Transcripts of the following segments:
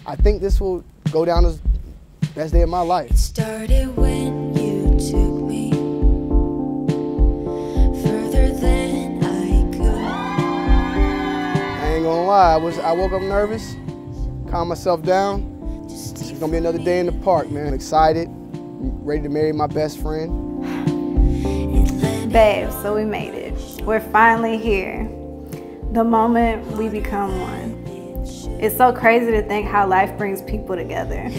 I think this will go down as the best day of my life. It started when you took me further than I could. I ain't gonna lie, I woke up nervous, calmed myself down. It's gonna be another day in the park, man. I'm excited, I'm ready to marry my best friend. Babe, so we made it. We're finally here. The moment we become one. It's so crazy to think how life brings people together.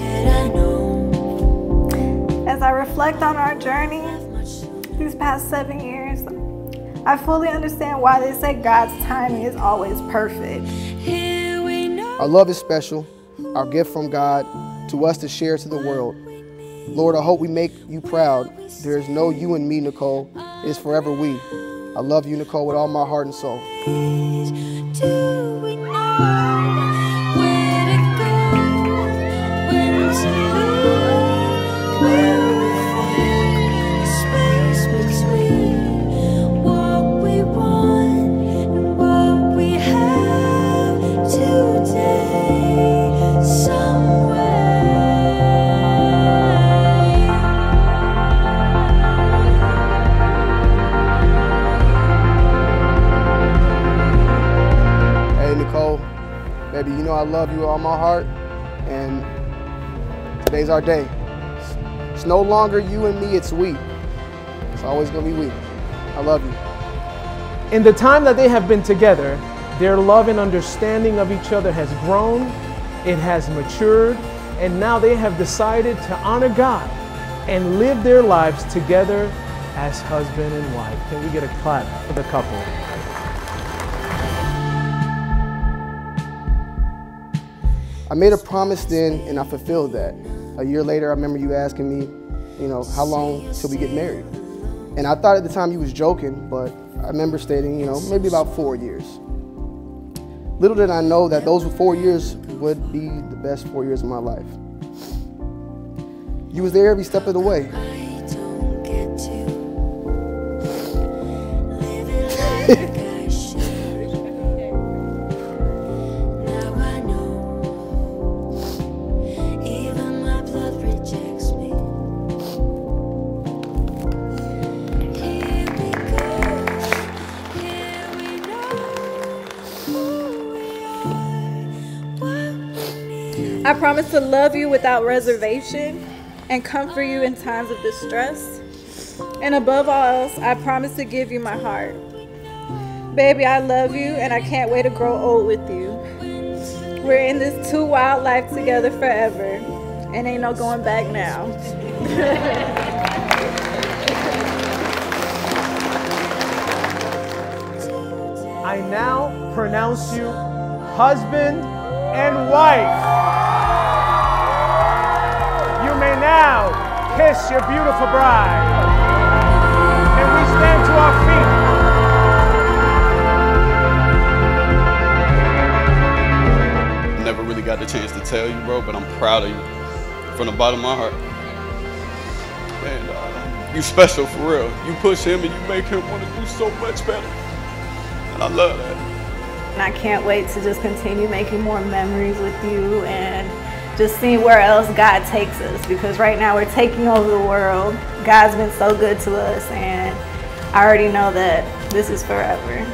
As I reflect on our journey these past 7 years, I fully understand why they say God's timing is always perfect. Our love is special, our gift from God to us to share to the world. Lord, I hope we make you proud. There is no you and me, Nicole. It is forever we. I love you, Nicole, with all my heart and soul. Baby, you know I love you with all my heart, and today's our day. It's no longer you and me, it's we. It's always gonna be we. I love you. In the time that they have been together, their love and understanding of each other has grown, it has matured, and now they have decided to honor God and live their lives together as husband and wife. Can we get a clap for the couple? I made a promise then, and I fulfilled that. A year later, I remember you asking me, how long till we get married? And I thought at the time you was joking, but I remember stating, maybe about 4 years. Little did I know that those 4 years would be the best 4 years of my life. You was there every step of the way. I promise to love you without reservation and comfort you in times of distress. And above all else, I promise to give you my heart. Baby, I love you and I can't wait to grow old with you. We're in this too wild life together forever, and ain't no going back now. I now pronounce you husband and wife. You may now kiss your beautiful bride. And we stand to our feet. Never really got the chance to tell you, bro, but I'm proud of you from the bottom of my heart. And you special for real. You push him and you make him want to do so much better. And I love that. And I can't wait to just continue making more memories with you and just seeing where else God takes us, because right now we're taking over the world. God's been so good to us, and I already know that this is forever.